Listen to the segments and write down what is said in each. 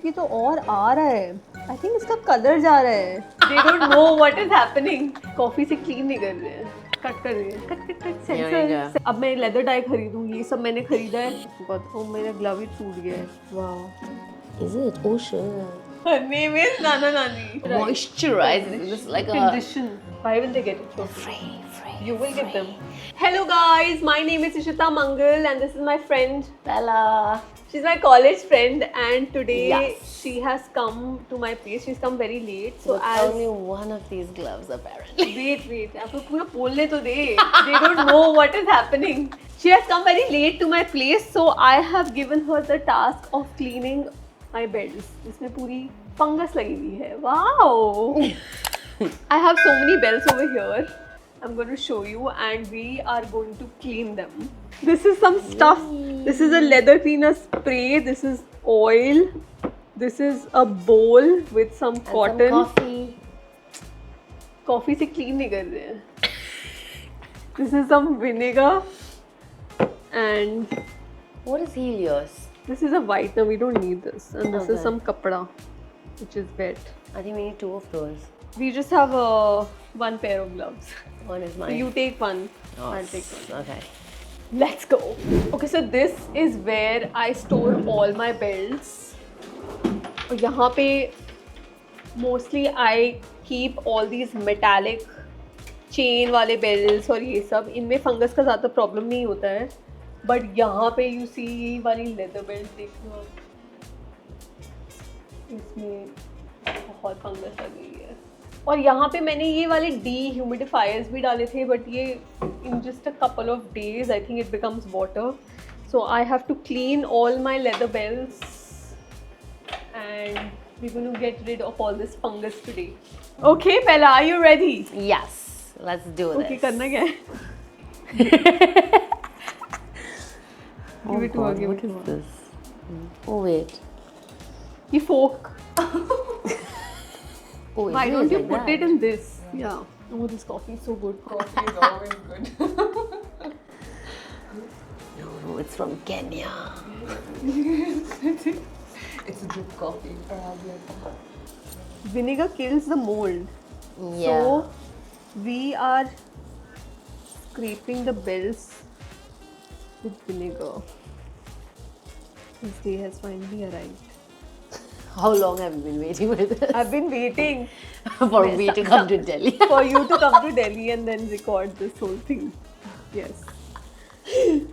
ये तो और आ रहा है। आई थिंक इसका कलर जा रहा है। They don't know what is happening. Coffee से क्लीन नहीं कर रहे हैं, कट कर रहे हैं, कट कट कट सेंसर। अब मैं लेदर डाई खरीदूंगी, ये सब मैंने खरीदा है। ओ मेरा ग्लव ही टूट गया है। Wow, Is it? Oh shit. her name is Nana Nani. Moisturizing. This is like a Condition. Why will they get it for free? free. You will get them. Hello guys, my name is Ishita Mangal and this is my friend Bella. She's my college friend and today Yes. she has come to my place. She's come very late. So With as only one of these gloves apparently. wait, आपको पूरा बोलने तो दे. They don't know what is happening. She has come very late to my place, so I have given her the task of cleaning my bells. इसमें पूरी fungus लगी हुई है. Wow. I have so many bells over here. I'm going to show you and we are going to clean them. This is some stuff. This is a leather cleaner spray. This is oil. This is a bowl with some And cotton. some coffee. Coffee से clean नहीं कर रहे हैं. This is some vinegar and What is Helios? this is a whitener. We don't need this. And this is Okay. some kapda, which is wet. I think we need two of those. We just have one pair of gloves. One is So mine. you take one. Oh, I'll take one. Okay. Let's go. Okay, so this is where I store all my belts. और यहाँ पे mostly I keep all these metallic chain वाले belts और ये सब. इनमें fungus का ज़्यादा प्रॉब्लम नहीं होता है. बट यहाँ पे you see ये वाली leather belt देखो, इसमें बहुत फंगस लग गई है. और यहाँ पे मैंने ये वाले dehumidifiers भी डाले थे, बट ये in just a couple of days I think it becomes water. So I have to clean all my leather belts and we're going to get rid of all this fungus today. Okay, Bella, are you ready? Yes. Let's do this. Okay, करना क्या है? Oh Give it to her, God, give what it to is her. this? Oh wait. ये fork. Oh, Why it don't is you like put that. it in this? Yeah. Oh, this coffee is so good. Coffee is always good. No, it's from Kenya. It's a drip coffee. Vinegar kills the mold. Yeah. So we are scraping the bells with vinegar. This day has finally arrived. How long have you been waiting with this? I've been waiting For me to come to Delhi. for you to come to Delhi and then record this whole thing. Yes.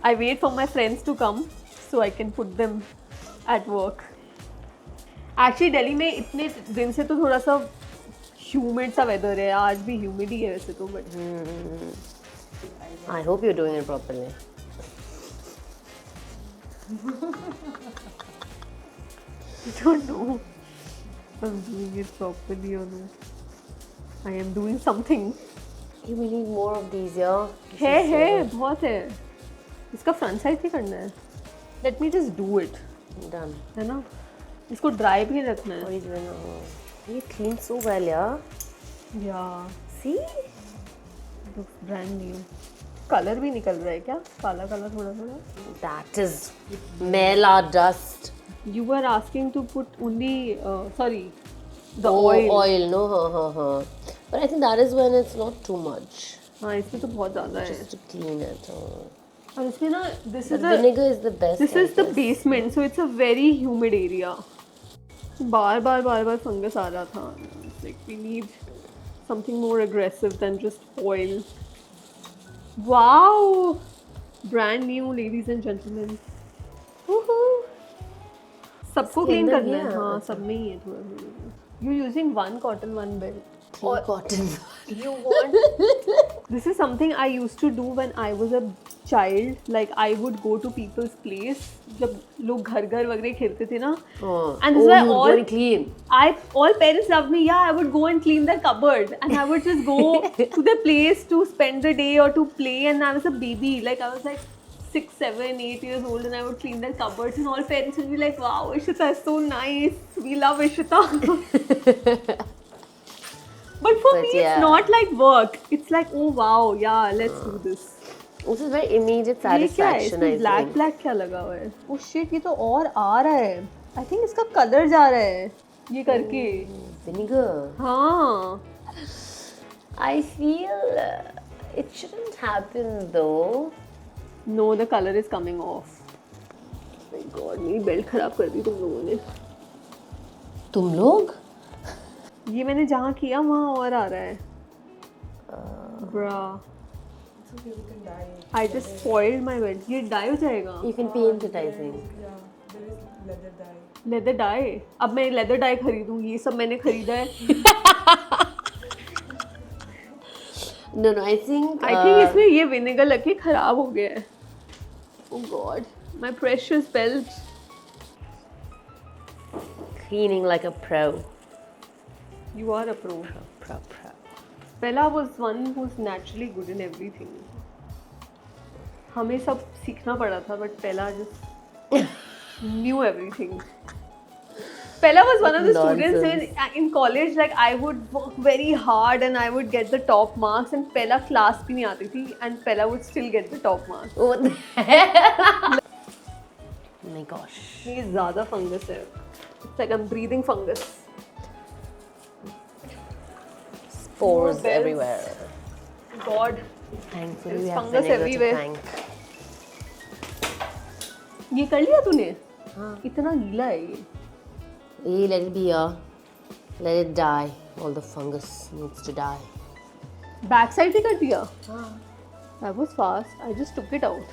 I wait for my friends to come so I can put them at work. Actually Delhi में इतने दिन से तो थोड़ा सा humid सा weather है. आज भी humid ही है वैसे तो, but I hope you're doing it properly. I don't know if I'm doing it properly or no. I am doing something. Hey, we need more of these, yeah. This है is है बहुत है. इसका front side ही करना है. Let me just do it. Done. है ना? इसको dry भी रखना What है. are you doing now? You clean so well, yeah. Yeah. See? Looks brand new. Colour भी निकल रहा है क्या? काला काला थोड़ा थोड़ा. That is mela dust. You were asking to put only sorry, the Oh, oil. oil, no, But I think that is when it's not too much. हाँ इसमें तो बहुत ज़्यादा है. Just to clean it. और इसमें ना this But is a vinegar is the best. this is the basement, so it's a very humid area. बार फंगस आ रहा था. It's like we need something more aggressive than just oil. Wow, brand new, ladies and gentlemen. Woohoo! सबको इसके clean अंदर करना भी है. है? हाँ सब में ही है थोड़ा थोड़ा. You're using one cotton, one belt. Clean cotton. You want? This is something I used to do when I was a child. Like I would go to people's place जब लोग घर वगैरह खेलते थे ना. Oh, And this is why you all go and clean. all parents loved me. Yeah, I would go and clean their cupboard, and I would just go to their place to spend the day or to play. And I was a baby, like I was like 6, 7, 8 years old, and I would clean their cupboards, and all parents would be like, "Wow, Ishita is so nice. We love Ishita." But for But me, yeah. it's not like work. It's like, oh wow, yeah, let's do this. This is very immediate ये क्या है? satisfaction, I इसमें think. black क्या लगा हुआ है? Oh shit, ये तो और आ रहा है. I think इसका कलर जा रहा है ये करके. Vinegar. हाँ. I feel it shouldn't happen though. No, the color is coming off. My God, मेरी बेल्ट खराब कर दी तुम लोगों ने. तुम लोग? ये मैंने जहाँ किया वहाँ और आ रहा है. Bruh. It's okay, we can dye it. I just spoiled my belt. ये dye हो जाएगा. You can paint it, I think. Yeah, there is leather dye. Leather dye. अब मैं लेदर डाई खरीदूंगी. ये सब मैंने खरीदा है. No, I think. I think इसमें ये विनेगर लग के खराब हो गया है. Oh God, my precious belt. Cleaning like a pro. You are a pro. Pro. Bella was one who's naturally good in everything. हमें सब सीखना पड़ा था, but Bella just knew everything. Bella was one of the students in college. Like I would work very hard and I would get the top marks, and Bella class भी नहीं आती थी, and Bella would still get the top marks. What the hell? Oh my gosh. ये ज़्यादा fungus है. It's like I'm breathing fungus. Spores More bells. everywhere. God, Thankfully, There's we have fungus vinegar everywhere. to thank. ये कर लिया तूने? हाँ. इतना गीला है ये. Hey, let it be, let it die. All the fungus needs to die. Back side भी कर दिया. हाँ. That was fast. I just took it out.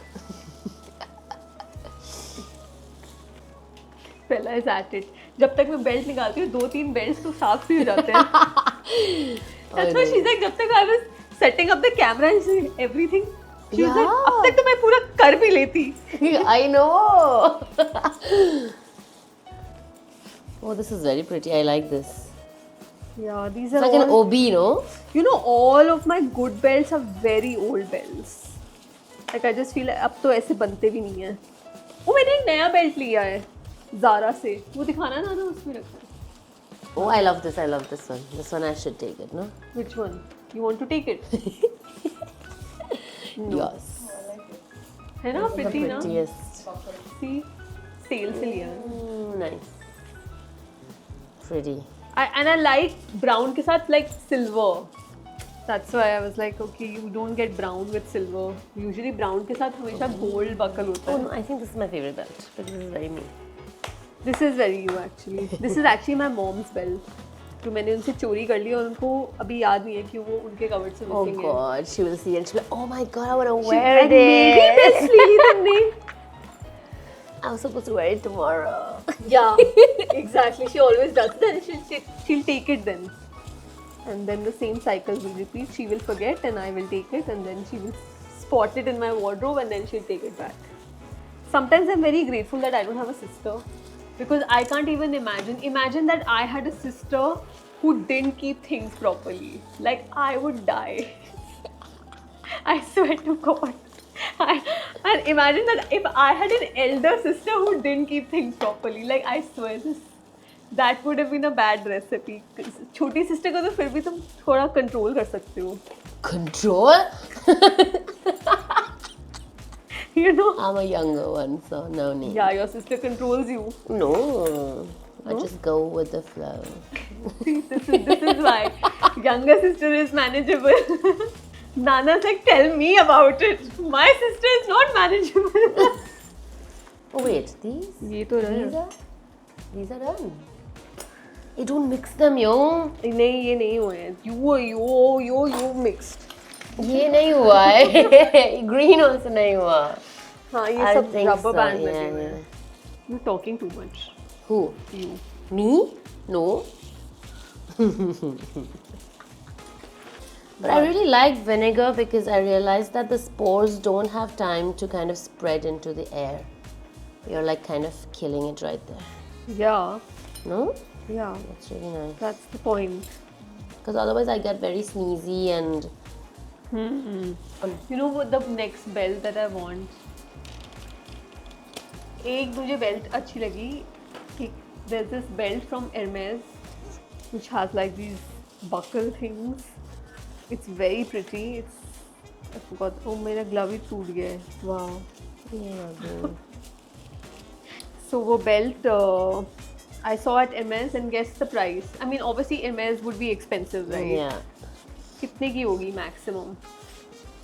Bella is at it. जब तक मैं बेल्ट निकालती हूँ 2-3 बेल्ट तो साफ भी हो जाते हैं. That's why she's like जब तक I was setting up the camera and everything. She was like अब तक तो मैं पूरा कर भी लेती. I know. Oh, this is very pretty. I like this. Yeah, these It's are like an all. OB, no? You know, all of my good belts are very old belts. Like I just feel like अब तो ऐसे बनते भी नहीं हैं. वो मैंने एक नया बेल्ट लिया है Zara से. वो दिखाना ना उसमें रखा है. Oh, I love this. I love this one. This one I should take it, no? Which one? You want to take it? Yes. है ना pretty ना? Prettiest. See, sale से लिया है. Nice. Pretty. And I like brown के साथ like silver. That's why I was like, okay, you don't get brown with silver. Usually brown के साथ हमेशा gold buckle होता Oh है. no, I think this is my favorite belt. But this is very me. This is very you actually. This is actually my mom's belt. जो मैंने उनसे चोरी कर ली और उनको अभी याद नहीं है कि वो उनके कवर्ड से Oh मिसिंग है. God, she will see and she'll be like, oh my God, I want to She- wear and मेरी this. belt ली तुमने. I was supposed to wear it tomorrow. Yeah, exactly. She always does that. She'll take it then. And then the same cycle will repeat. She will forget and I will take it and then she will spot it in my wardrobe and then she'll take it back. Sometimes I'm very grateful that I don't have a sister because I can't even imagine that I had a sister who didn't keep things properly. Like I would die. I swear to God. And imagine that if I had an elder sister who didn't keep things properly, like I swear that would have been a bad recipe. छोटी sister को तो फिर भी तुम थोड़ा control कर सकते हो. Control? You know? I'm a younger one, so no need. Yeah, your sister controls you. No, I just go with the flow. See, this is why younger sister is manageable. Nana's like, tell me about it. My sister is not manageable. Oh wait, these? ये तो These are done. You don't mix them, yo. नहीं ये नहीं हुए हैं. You mixed. ये नहीं हुआ है. Green also नहीं हुआ. हाँ ये I सब think rubber so, band yeah, लगे हुए yeah. हैं. You're talking too much. Who? You. Me? No. But I really like vinegar because I realized that the spores don't have time to kind of spread into the air. You're like kind of killing it right there. Yeah. No? Yeah. That's really nice. That's the point. Because otherwise I get very sneezy and... You know what the next belt that I want? एक मुझे belt अच्छी लगी. There's this belt from Hermes which has like these buckle things. It's very pretty. I forgot. Oh, मेरा glove ही टूट गया है. Wow. Yeah, So वो belt I saw at MS and guess the price. I mean obviously MS would be expensive, right? Yeah. कितने की होगी maximum?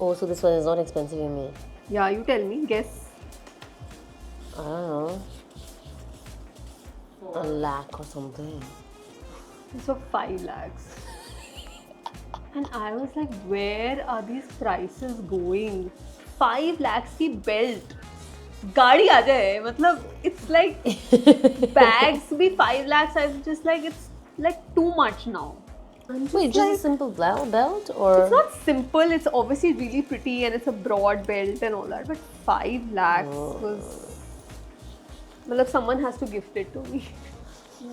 Oh, so this one is not expensive, you mean? Yeah, you tell me. Guess. I don't know. A lakh or something. This was 5 lakhs. And I was like, where are these prices going? 5 lakhs की belt. गाड़ी आ जाए मतलब it's like bags भी 5 lakhs. I was just like it's like too much now. Wait, just a simple belt or? It's not simple. It's obviously really pretty and it's a broad belt and all that. But 5 lakhs was. मतलब someone has to gift it to me.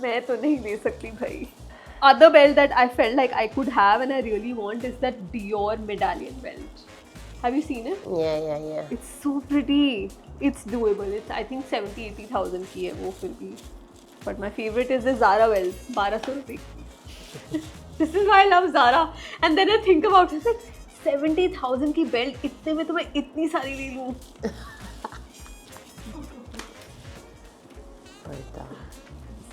मैं तो नहीं ले सकती भाई. Other belt that I felt like I could have and I really want is that Dior medallion belt. Have you seen it? Yeah. It's so pretty. It's doable. It's I think 70,000-80,000 की है वो फिर भी. But my favorite is the Zara belt. 1200 रुपए की. This is why I love Zara. And then I think about it, like 70,000 की belt इतने में तो मैं इतनी सारी ले लूँ.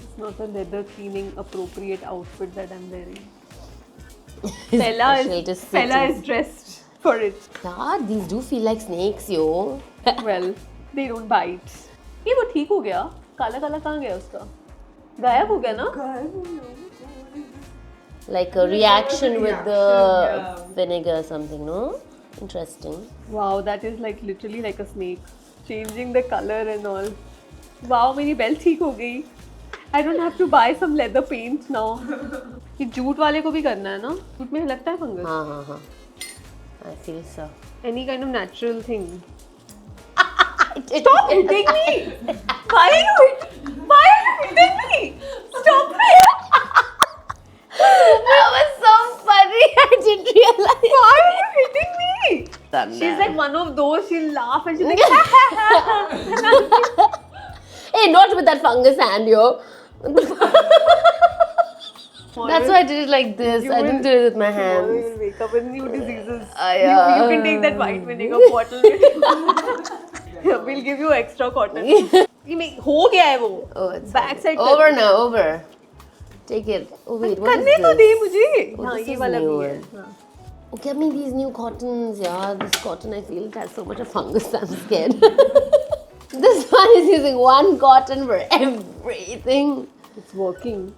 It's not a leather cleaning appropriate outfit that I'm wearing. Fella is dressed for it. God, these do feel like snakes, yo. Well, they don't bite. ये वो ठीक हो गया. काला काला कहाँ गया उसका? गायब हो गया ना? Like a reaction with the yeah. vinegar or something, no? Interesting. Wow, that is like literally like a snake. Changing the color and all. Wow, मेरी belt ठीक हो गई. I don't have to buy some leather paint now. ये jute वाले को भी करना है ना? जूट में लगता है फंगस? हाँ. I feel so. Any kind of natural thing. Stop hitting me! Why are you hitting me? Stop me! That was so funny. I didn't realize. Why are you hitting me? She's like one of those. She'll laugh and she's like, Hey, not with that fungus hand, yo. That's why I did it like this. I didn't do it with my Tomorrow hands. you'll wake up with new diseases. Yeah. You can take that white vinegar bottle with you. We'll give you extra cotton. ये में हो गया है वो. Oh, it's Back side over now. Over. Take it. Oh wait, what is करने तो this? दे मुझे. Oh, हाँ this ये is वाला new भी है. one. हाँ. Oh, get me these new cottons. Yeah, this cotton I feel it has so much of fungus. I'm scared. This one is using one cotton for everything. It's working.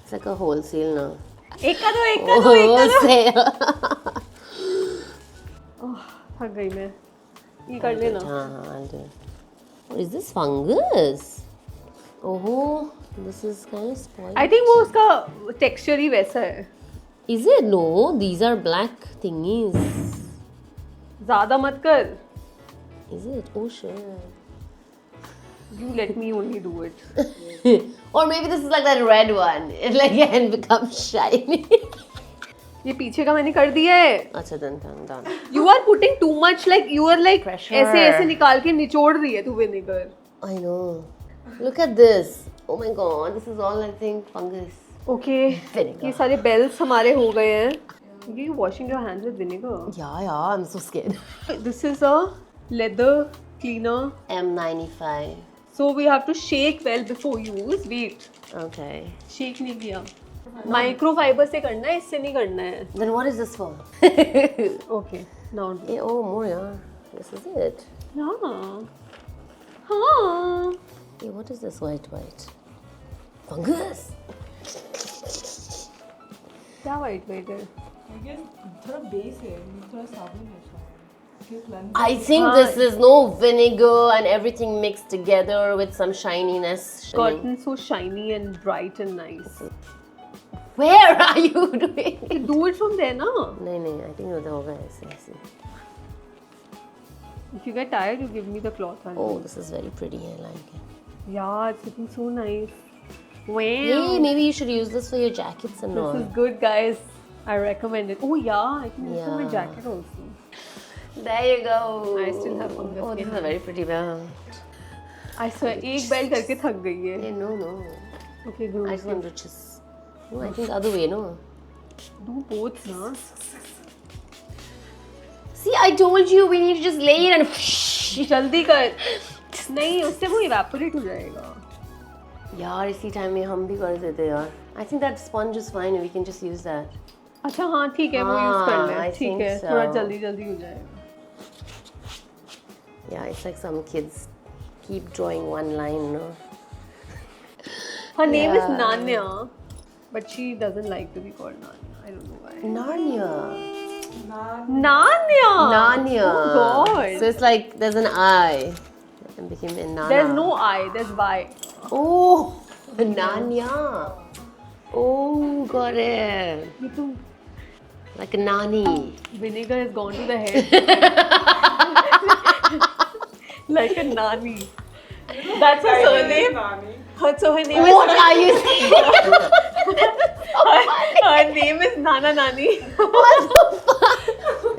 It's like a wholesale now. एक का दो. Wholesale. थक गई मैं. ये कर लेना. I'll do it. What is this fungus? Oh, this is kind of spoiled. I think वो उसका texture ही वैसा है. Is it? No, these are black thingies. ज़्यादा मत कर. Is it? Oh shit. You let me only do it. Or maybe this is like that red one. It like can become shiny. ये पीछे का मैंने कर दिया है. अच्छा, done. You are putting too much, like you are like Pressure. ऐसे निकाल के निचोड़ रही है तू vinegar. I know. Look at this. Oh my god, this is all I think fungus. Okay. Vinegar. ये सारे bells हमारे हो गए हैं. Are you washing your hands with vinegar? Yeah, I'm so scared. This is a leather cleaner. M95. So we have to shake well before use. Wait. Okay. Shake नहीं किया. Microfiber से करना है, इससे नहीं करना है. Then what is this for? Okay. Now do. Oh, more, yeah. This is it. हाँ. हाँ. Hey, what is this white? Fungus. क्या white है? I guess थोड़ा base है, थोड़ा साबुन है शायद. I think this is no vinegar and everything mixed together with some shininess. Cotton so shiny and bright and nice. Where are you doing? You do it from there, na? No, I think it's over. I see. If you get tired, you give me the cloth. Oh, this is very pretty. I like it. Yeah, it's looking so nice. Wow. Hey, maybe you should use this for your jackets and all. This is good, guys. I recommend it. Oh yeah, I can use it for my Yeah. jacket also. There you go. I still have fungus. Oh, this is a very pretty belt. I swear, एक belt करके थक गई है. Hey, no. Okay, I do just want to just. No, I think the other way, no. both, na. See, I told you we need to just lay it and. जल्दी कर. नहीं उससे वो evaporate हो जाएगा. यार इसी टाइम में हम भी कर देते यार. I think that sponge is fine. We can just use that. अच्छा हाँ ठीक है वो यूज कर ले. I ठीक think है so. थोड़ा जल्दी जल्दी हो जाएगा. Yeah, it's like some kids keep drawing one line, no? Her name is Yeah. Nanya, but she doesn't like to be called Nanya. I don't know why. Narnia. Nanya. Narnia. Oh God. So it's like there's an I. And became a Nana. There's no I. There's Y. Oh, Narnia. Oh, got it. You too. Like a nani. Vinegar has gone to the head. Like a nani. That's her surname. So her name What are you saying? her name is Nana Nani.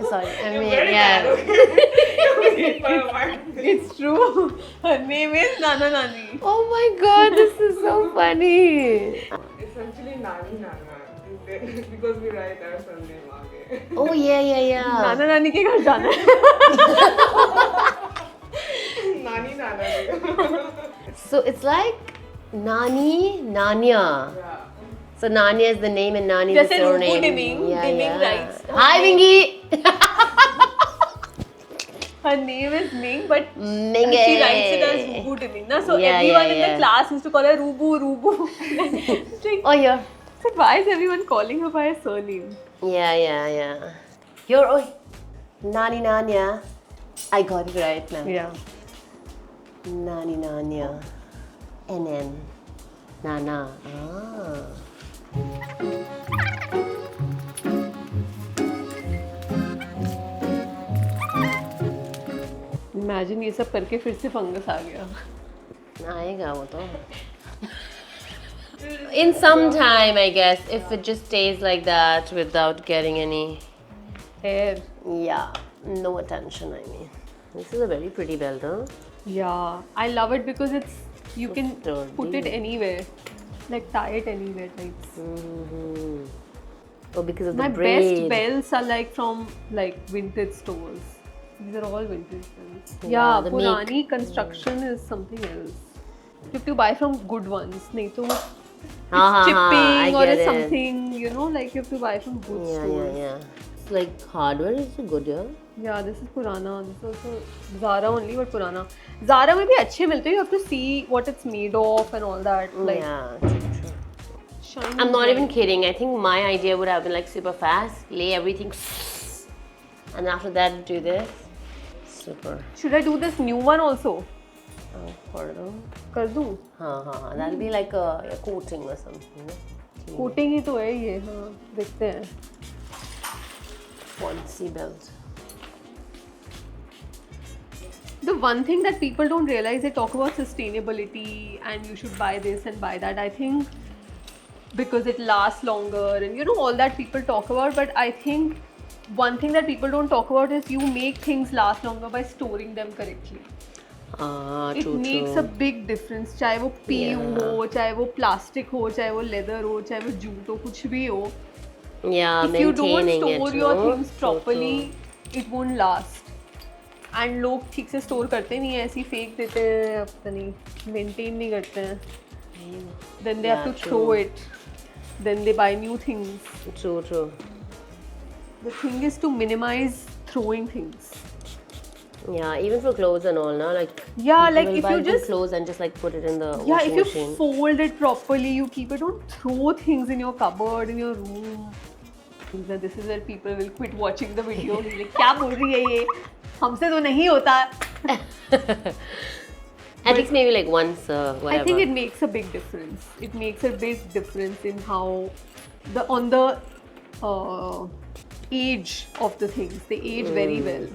Sorry, I mean, yeah. It's true. Her name is Nana Nani. Oh my God, this is so funny. Essentially, Nani Nana. Because we write our surname आगे. Oh yeah. नाना नानी के घर जाना है. Nani Nana. So it's like Nani, Nanya. Yeah. So Nanya is the name and Nani is the जैसे surname. Rupu Diming writes. Hi, Vingy. Her name is Ming, but Ming. she writes it as Rubu Diming. Na? So Yeah, everyone yeah, in yeah. the class used to call her Rubu. It's like, Oh, yeah. it's like, why is everyone calling her by her surname? Yeah. You're Nani Nanya. I got it right now. Yeah. Nani Nanya. NN. Nana. Ah. Imagine ये सब करके फिर से fungus आ गया. आएगा वो तो. In some time, I guess, if it just stays like that without getting any, Hair. yeah, no attention. I mean, this is a very pretty belt, huh? Yeah. I love it because it's you So can sturdy. put it anywhere, like tie it anywhere types. Mm-hmm. Oh, because of the My braid. best belts are like from like vintage stores. These are all vintage belts. Yeah, Yeah, the Purani construction is something else. You have to buy from good ones. नहीं तो it's I chipping or get it's it. something, you know, like you have to buy from good stores. Yeah. It's like hardware is good, yeah. Yeah, this is Purana. This is also Zara only, but Purana. Zara में भी अच्छे मिलते हैं. You have to see what it's made of and all that. Like Yeah, true. shiny. I'm not even kidding. I think my idea would have been like super fast, lay everything, and after that do this. Super. Should I do this new one also? Oh, pardon. कर दूँ? That'll be like a coating or something. No? Coating ही तो है ये. हाँ देखते हैं. Fancy belt. The one thing that people don't realize, they talk about sustainability and you should buy this and buy that. I think because it lasts longer and you know all that people talk about, but I think one thing that people don't talk about is you make things last longer by storing them correctly. It True. makes a big difference. चाहे वो PU हो, चाहे वो plastic हो, चाहे वो leather हो, चाहे वो jute हो, कुछ भी हो. Yeah, If you don't maintaining store it, your no? things properly, it won't last. And लोग ठीक से store करते नहीं हैं, ऐसे ही फेंक देते हैं, पता नहीं, maintain नहीं करते हैं. Then they have to Yeah, throw true. it. Then they buy new things. True. The thing is to minimize throwing things. Yeah, even for clothes and all, no? Like Yeah, people like will if buy you good just clothes and just like put it in the yeah, washing if you machine. fold it properly, you keep it. Don't throw things in your cupboard, in your room. This is where people will quit watching the video. Like, क्या बोल रही है ये? हमसे तो नहीं होता. At least maybe like once, whatever. I think it makes a big difference. It makes a big difference in how the age of the things. They age very well.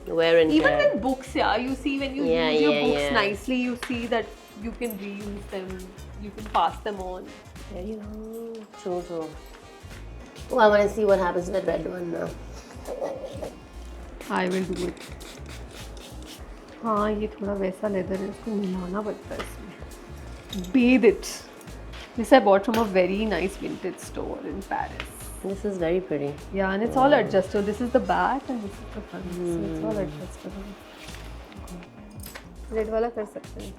Wear and Even tear. with books, yeah, you see when you Yeah, use your yeah, books yeah. nicely, you see that you can reuse them, you can pass them on. Very true. Oh, I want to see what happens with that red one now. I will do it. हाँ ये थोड़ा वैसा leather है, इसको मिलाना पड़ता है इसमें. Bathe it. This I bought from a very nice vintage store in Paris. This is very pretty. Yeah, and it's all adjustable. This is the back and this is the front. So it's all adjustable. Red वाला कर सकते हैं.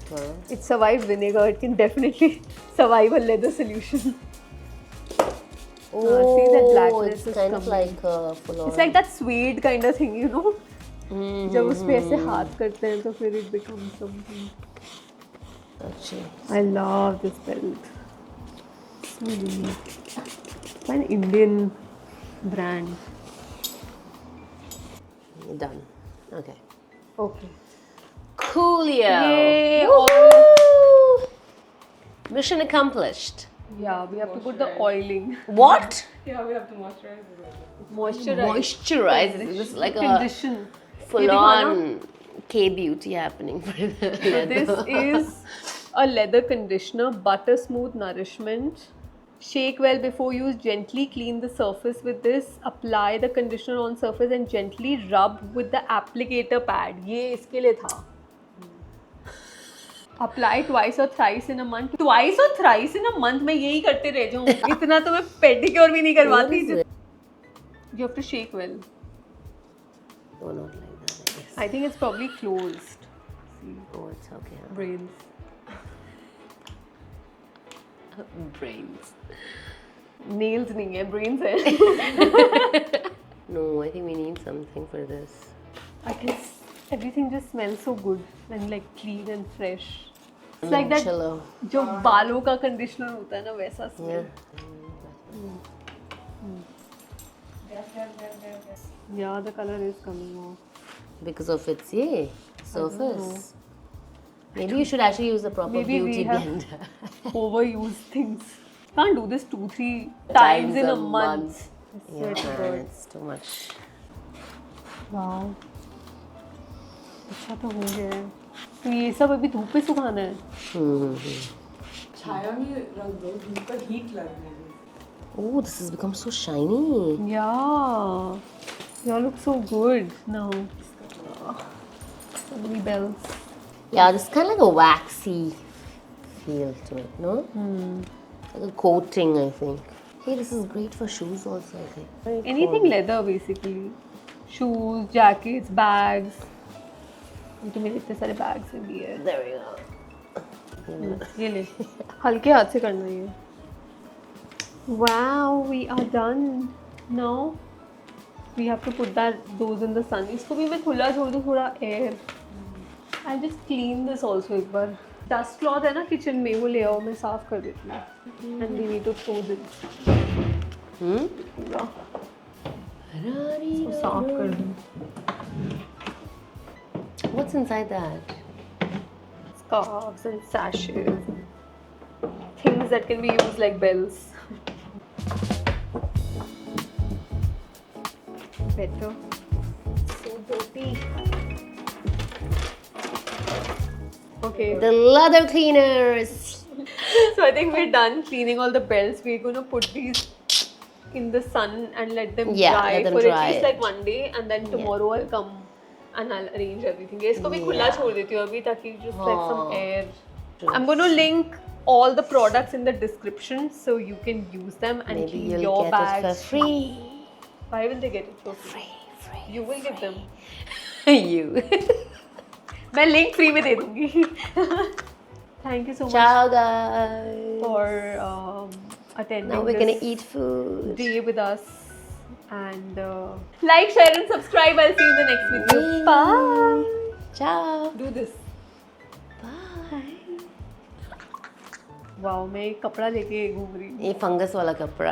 Huh? It survived vinegar. It can definitely survive a leather solution. see that blackness it's is kind of coming. like full on. It's like that suede kind of thing, you know. जब उस पे ऐसे हाथ करते हैं तो फिर it becomes something. Actually. I love this belt. So unique. It's an Indian brand. Done. Okay. Okay. Coolio. Yay! Woohoo! Mission accomplished. Yeah, we have to put the oiling. What? Yeah, we have to moisturize it. Moisturize. Moisturize. This is like a Condition. full on K-beauty happening for the leather. This is a leather conditioner, butter smooth nourishment. Shake well before use. Gently clean the surface with this. Apply the conditioner on surface and gently rub with the applicator pad. ये इसके लिए था. Apply twice or thrice in a month. Twice or thrice in a month मैं यही करते रह जाऊँ. इतना तो मैं pedicure भी नहीं करवाती. What is it? You have to shake well. Oh, not like that, I guess. I think it's probably closed. Oh, it's okay. Brains. Brains. Nails नहीं है, brains है. No, I think we need something for this. I guess everything just smells so good and like clean and fresh. It's like that Chillo. जो बालों का conditioner होता है ना वैसा smell. Yeah, the color is coming off. Because of its surface. Maybe you should actually use a proper Maybe we beauty have- blender. Overuse things. Can't do this 2-3 times in a month. I swear to Yeah, God. it's too much. Wow. अच्छा तो हो गया है. तो ये सब अभी धूप पे सुखाना है. छाया में रख दो, धूप का heat लगने दो. Oh, this has become so shiny. Yeah. You look so good now. So many bells. Yeah, this is kind of like a waxy feel to it, no? Like a coating, I think. Hey, this is great for shoes also, I think. Very Anything cool. leather basically. Shoes, jackets, bags. तो मेरे इतने सारे bags हैं भी है. There we go. ये ले. हल्के हाथ से करना है ये. Wow, we are done. Now we have to put those in the sun. इसको भी मैं खुला छोड़ दूँ थोड़ा air. I'll just clean this also एक बार. Dust cloth है ना kitchen में वो ले आओ मैं साफ कर देती हूँ. And we need to throw this. पूरा इसको साफ कर दूँ. What's inside that? Scarves and sashes. Things that can be used like bells. Better. So dirty. Okay. The leather cleaners. So I think we're done cleaning all the belts. We're gonna put these in the sun and let them Yeah, dry let them for dry at least it. like one day, and then tomorrow I'll come and I'll arrange everything. इसको भी खुला छोड़ देती हूँ अभी ताकि just let some air. I'm gonna link all the products in the description so you can use them and Maybe keep you'll your get bags. it for free. Why will they get it for free? Free. You will give them. You. मैं link free में दे दूँगी. Thank you so much Ciao, guys. for attending. Now we're this gonna eat food. day with us. And like, share, and subscribe. I'll see you in the next video. Yay. Bye. Ciao. Do this. Bye. Wow, मैं एक कपड़ा लेके घूम रही हूँ. ये fungus वाला कपड़ा